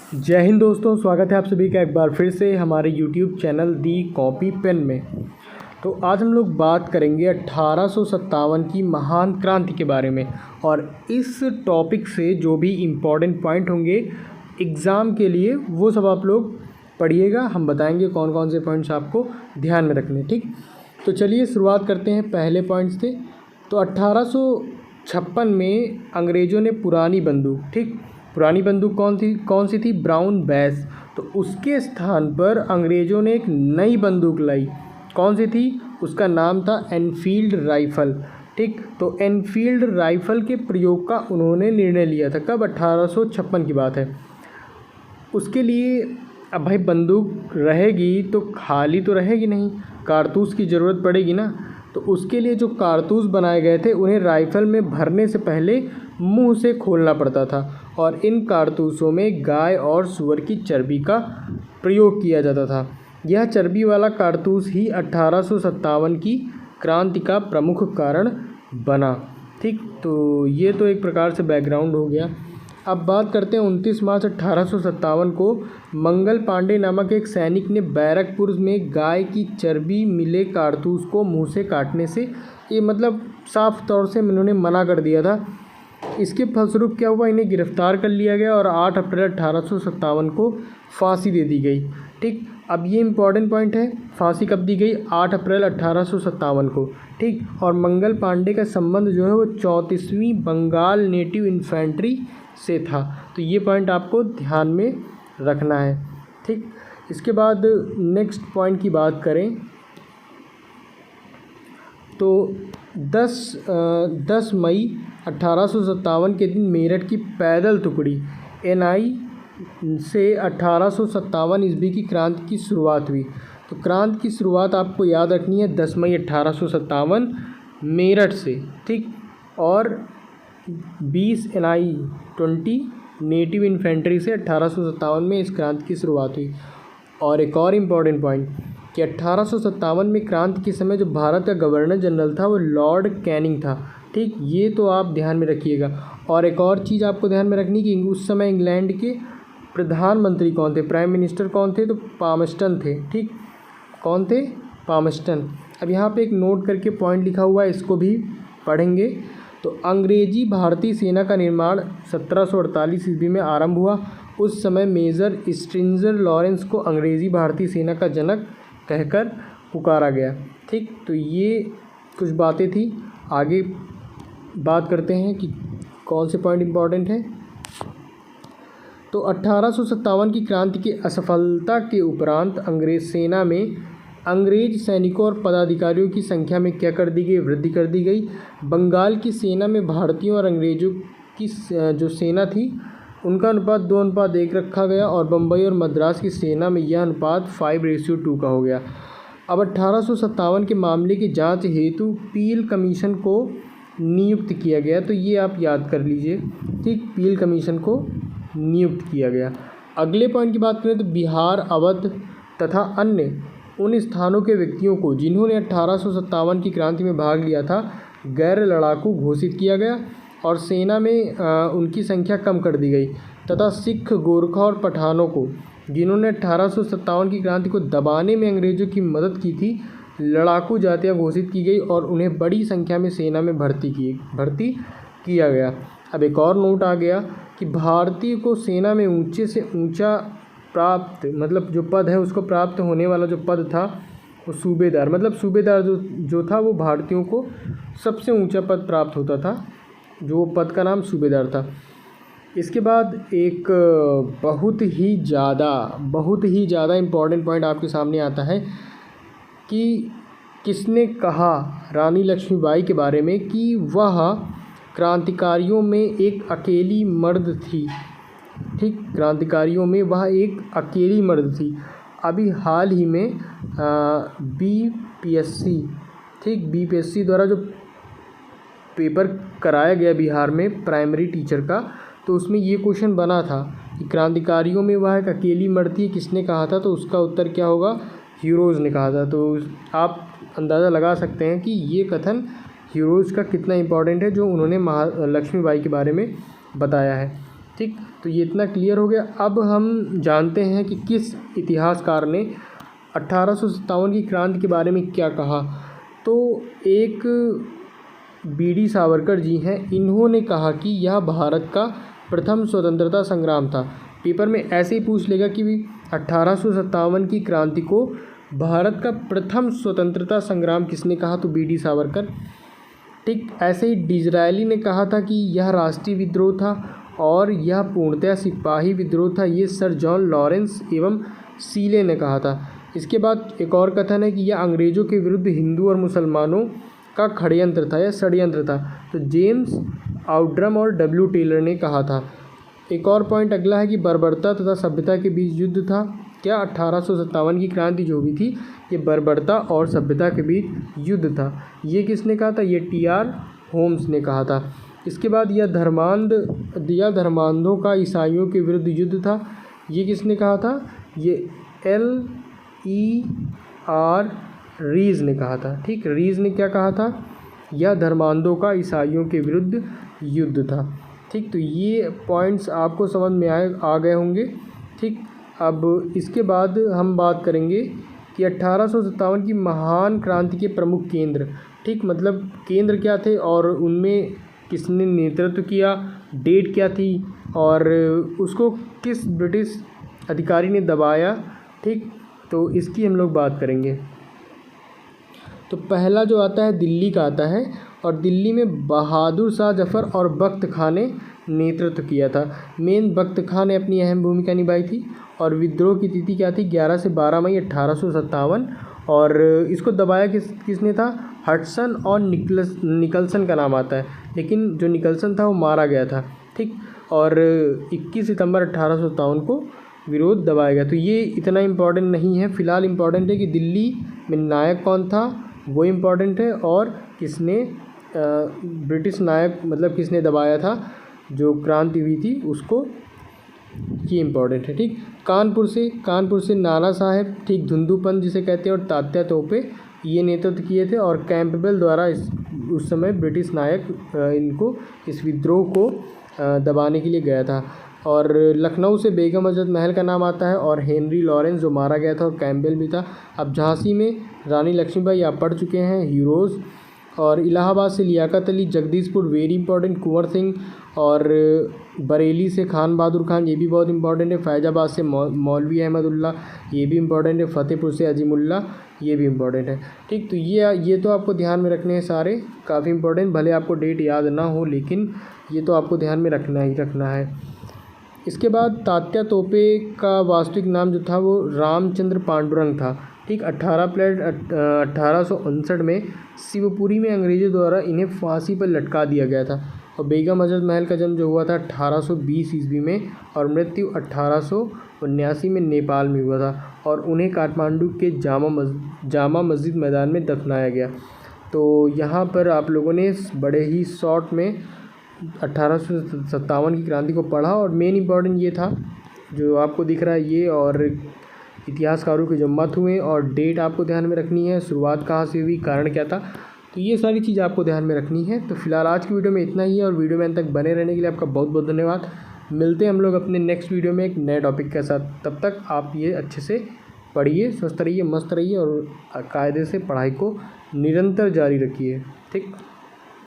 जय हिंद दोस्तों, स्वागत है आप सभी का एक बार फिर से हमारे YouTube चैनल दी कॉपी पेन में। तो आज हम लोग बात करेंगे 1857 की महान क्रांति के बारे में। और इस टॉपिक से जो भी इम्पोर्टेंट पॉइंट होंगे एग्ज़ाम के लिए वो सब आप लोग पढ़िएगा। हम बताएंगे कौन कौन से पॉइंट्स आपको ध्यान में रखने, ठीक। तो चलिए शुरुआत करते हैं पहले पॉइंट से। तो 1856 में अंग्रेज़ों ने पुरानी बंदूक, ठीक, पुरानी बंदूक कौन सी थी? ब्राउन बैस। तो उसके स्थान पर अंग्रेज़ों ने एक नई बंदूक लाई। कौन सी थी? उसका नाम था एनफील्ड राइफ़ल, ठीक। तो एनफील्ड राइफ़ल के प्रयोग का उन्होंने निर्णय लिया था। कब? 1856 की बात है। उसके लिए अब भाई बंदूक रहेगी तो खाली तो रहेगी नहीं, कारतूस की ज़रूरत पड़ेगी ना। तो उसके लिए जो कारतूस बनाए गए थे उन्हें राइफ़ल में भरने से पहले मुंह से खोलना पड़ता था और इन कारतूसों में गाय और सूअर की चर्बी का प्रयोग किया जाता था। यह चर्बी वाला कारतूस ही 1857 की क्रांति का प्रमुख कारण बना, ठीक। तो ये तो एक प्रकार से बैकग्राउंड हो गया। अब बात करते हैं 29 मार्च 1857 को मंगल पांडे नामक एक सैनिक ने बैरकपुर में गाय की चर्बी मिले कारतूस को मुंह से काटने से, ये मतलब साफ तौर से इन्होंने मना कर दिया था। इसके फलस्वरूप क्या हुआ? इन्हें गिरफ्तार कर लिया गया और 8 अप्रैल 1857 को फांसी दे दी गई, ठीक। अब ये इम्पॉर्टेंट पॉइंट है, फांसी कब दी गई? 8 अप्रैल 1857 को, ठीक। और मंगल पांडे का संबंध जो है वो 34वीं बंगाल नेटिव इन्फेंट्री से था। तो ये पॉइंट आपको ध्यान में रखना है, ठीक। इसके बाद नेक्स्ट पॉइंट की बात करें तो 10 मई 1857 के दिन मेरठ की पैदल टुकड़ी एनआई से 1857 ईस्वी की क्रांति की शुरुआत हुई। तो क्रांति की शुरुआत आपको याद रखनी है 10 मई 1857 मेरठ से, ठीक। और 20 एनआई 20 नेटिव इन्फेंट्री से 1857 में इस क्रांति की शुरुआत हुई। और एक और इम्पॉर्टेंट पॉइंट कि 1857 में क्रांति के समय जो भारत का गवर्नर जनरल था वो लॉर्ड कैनिंग था, ठीक। ये तो आप ध्यान में रखिएगा। और एक और चीज़ आपको ध्यान में रखनी कि उस समय इंग्लैंड के प्रधानमंत्री कौन थे, प्राइम मिनिस्टर कौन थे? तो पामस्टन थे, ठीक। कौन थे? पामस्टन। अब यहाँ पे एक नोट करके पॉइंट लिखा हुआ है, इसको भी पढ़ेंगे। तो अंग्रेजी भारतीय सेना का निर्माण 1748 ईस्वी में आरंभ हुआ। उस समय मेजर स्ट्रिंजर लॉरेंस को अंग्रेज़ी भारतीय सेना का जनक कहकर पुकारा गया, ठीक। तो ये कुछ बातें थी। आगे बात करते हैं कि कौन से पॉइंट इम्पॉर्टेंट है। तो 1857 की क्रांति की असफलता के उपरांत अंग्रेज़ सेना में अंग्रेज सैनिकों और पदाधिकारियों की संख्या में क्या कर दी गई? वृद्धि कर दी गई। बंगाल की सेना में भारतीयों और अंग्रेज़ों की जो सेना थी उनका अनुपात 2:1 रखा गया और बम्बई और मद्रास की सेना में यह अनुपात 5:2 का हो गया। अब 1857 के मामले की जांच हेतु पील कमीशन को नियुक्त किया गया। तो ये आप याद कर लीजिए, ठीक, पील कमीशन को नियुक्त किया गया। अगले पॉइंट की बात करें तो बिहार, अवध तथा अन्य उन स्थानों के व्यक्तियों को जिन्होंने 1857 की क्रांति में भाग लिया था गैर लड़ाकू घोषित किया गया और सेना में उनकी संख्या कम कर दी गई तथा सिख, गोरखा और पठानों को जिन्होंने 1857 की क्रांति को दबाने में अंग्रेज़ों की मदद की थी लड़ाकू जातियाँ घोषित की गई और उन्हें बड़ी संख्या में सेना में भर्ती किया गया। अब एक और नोट आ गया कि भारतीय को सेना में ऊंचे से ऊंचा प्राप्त, मतलब जो पद है उसको प्राप्त होने वाला जो पद था वो सूबेदार, मतलब सूबेदार जो था वो भारतीयों को सबसे ऊंचा पद प्राप्त होता था, जो पद का नाम सूबेदार था। इसके बाद एक बहुत ही ज़्यादा इम्पॉर्टेंट पॉइंट आपके सामने आता है कि किसने कहा रानी लक्ष्मीबाई के बारे में कि वह क्रांतिकारियों में एक अकेली मर्द थी, ठीक। क्रांतिकारियों में वह एक अकेली मर्द थी। अभी हाल ही में बीपीएससी, ठीक, बीपीएससी द्वारा जो पेपर कराया गया बिहार में प्राइमरी टीचर का, तो उसमें ये क्वेश्चन बना था कि क्रांतिकारियों में वह एक अकेली मर्द थी, किसने कहा था? तो उसका उत्तर क्या होगा? हीरोज़ ने कहा था। तो आप अंदाज़ा लगा सकते हैं कि ये कथन हीरोज़ का कितना इम्पोर्टेंट है जो उन्होंने लक्ष्मीबाई के बारे में बताया है, ठीक, तो ये इतना क्लियर हो गया। अब हम जानते हैं कि किस इतिहासकार ने 1857 की क्रांति के बारे में क्या कहा। तो एक बीडी सावरकर जी हैं, इन्होंने कहा कि यह भारत का प्रथम स्वतंत्रता संग्राम था। पेपर में ऐसे ही पूछ लेगा कि 1857 की क्रांति को भारत का प्रथम स्वतंत्रता संग्राम किसने कहा, तो बीडी सावरकर। ठीक, ऐसे ही डिज़रायली ने कहा था कि यह राष्ट्रीय विद्रोह था और यह पूर्णतः सिपाही विद्रोह था, ये सर जॉन लॉरेंस एवं सीले ने कहा था। इसके बाद एक और कथन है कि यह अंग्रेज़ों के विरुद्ध हिंदू और मुसलमानों का षड्यंत्र था या षड्यंत्र था, तो जेम्स आउड्रम और डब्ल्यू टेलर ने कहा था। एक और पॉइंट अगला है कि बर्बरता तथा सभ्यता के बीच युद्ध था। क्या 1857 की क्रांति जो भी थी ये बर्बरता और सभ्यता के बीच युद्ध था। ये किसने कहा था, ये टी.आर. होम्स ने कहा था। इसके बाद यह धर्मांधों का ईसाइयों के विरुद्ध युद्ध था। ये किसने कहा था, ये L.E.R. रीज ने कहा था। ठीक, रीज ने क्या कहा था, यह धर्मांधों का ईसाइयों के विरुद्ध युद्ध था। ठीक, तो ये पॉइंट्स आपको समझ में आ गए होंगे। ठीक, अब इसके बाद हम बात करेंगे कि 1857 की महान क्रांति के प्रमुख केंद्र। ठीक, मतलब केंद्र क्या थे और उनमें किसने नेतृत्व किया, डेट क्या थी और उसको किस ब्रिटिश अधिकारी ने दबाया। ठीक, तो इसकी हम लोग बात करेंगे। तो पहला जो आता है दिल्ली का आता है, और दिल्ली में बहादुर शाह जफ़र और बख्त खां ने नेतृत्व किया था। मेन बख्त खां ने अपनी अहम भूमिका निभाई थी। और विद्रोह की तिथि क्या थी, 11 से 12 मई 1857। और इसको दबाया किसने था, हडसन और निकलसन का नाम आता है, लेकिन जो निकलसन था वो मारा गया था। ठीक, और 21 सितंबर 1857 को विरोध दबाया गया। तो ये इतना इम्पोर्टेंट नहीं है, फ़िलहाल इम्पोर्टेंट है कि दिल्ली में नायक कौन था वो इम्पोर्टेंट है, और किसने ब्रिटिश नायक मतलब किसने दबाया था, जो क्रांति हुई थी उसको, ये इम्पोर्टेंट है। ठीक, कानपुर से नाना साहेब, ठीक, धुंधुपन जिसे कहते हैं, और तात्या तोपे ये नेतृत्व किए थे। और कैंपबेल द्वारा उस समय ब्रिटिश नायक इनको इस विद्रोह को दबाने के लिए गया था। और लखनऊ से बेगम हजरत महल का नाम आता है, और हेनरी लॉरेंस जो मारा गया था, और कैंपबेल भी था। अब झांसी में रानी लक्ष्मीबाई आप पढ़ चुके हैं, हीरोज़। और इलाहाबाद से लियाकत अली, जगदीशपुर वेरी इंपॉर्टेंट, कुंवर सिंह। और बरेली से खान बहादुर खान, ये भी बहुत इंपॉर्टेंट है। फैज़ाबाद से मौलवी अहमदुल्ला, ये भी इंपॉर्टेंट है। फ़तेहपुर से अजीमुल्ला, ये भी इंपॉर्टेंट है। ठीक, तो ये तो आपको ध्यान में रखने हैं सारे, काफ़ी इंपॉर्टेंट, भले आपको डेट याद ना हो लेकिन ये तो आपको ध्यान में रखना ही रखना है। इसके बाद तात्या तोपे का वास्तविक नाम जो था वो रामचंद्र पांडुरंग था। ठीक, 18 अप्रैल 1859 में शिवपुरी में अंग्रेज़ों द्वारा इन्हें फांसी पर लटका दिया गया था। और बेगम हजरत महल का जन्म जो हुआ था 1820 ईस्वी में, और मृत्यु 1879 में नेपाल में हुआ था। और उन्हें काठमांडू के जामा मस्जिद मैदान में दफनाया गया। तो यहाँ पर आप लोगों ने बड़े ही शॉर्ट में 1857 की क्रांति को पढ़ा, और मेन इम्पॉर्टेंट ये था जो आपको दिख रहा है ये, और इतिहासकारों के जो मत हुए, और डेट आपको ध्यान में रखनी है, शुरुआत कहाँ से हुई, कारण क्या था, तो ये सारी चीज़ आपको ध्यान में रखनी है। तो फिलहाल आज की वीडियो में इतना ही है, और वीडियो में अंत तक बने रहने के लिए आपका बहुत बहुत धन्यवाद। मिलते हैं हम लोग अपने नेक्स्ट वीडियो में एक नए टॉपिक के साथ। तब तक आप ये अच्छे से पढ़िए, स्वस्थ रहिए, मस्त रहिए, और कायदे से पढ़ाई को निरंतर जारी रखिए। ठीक।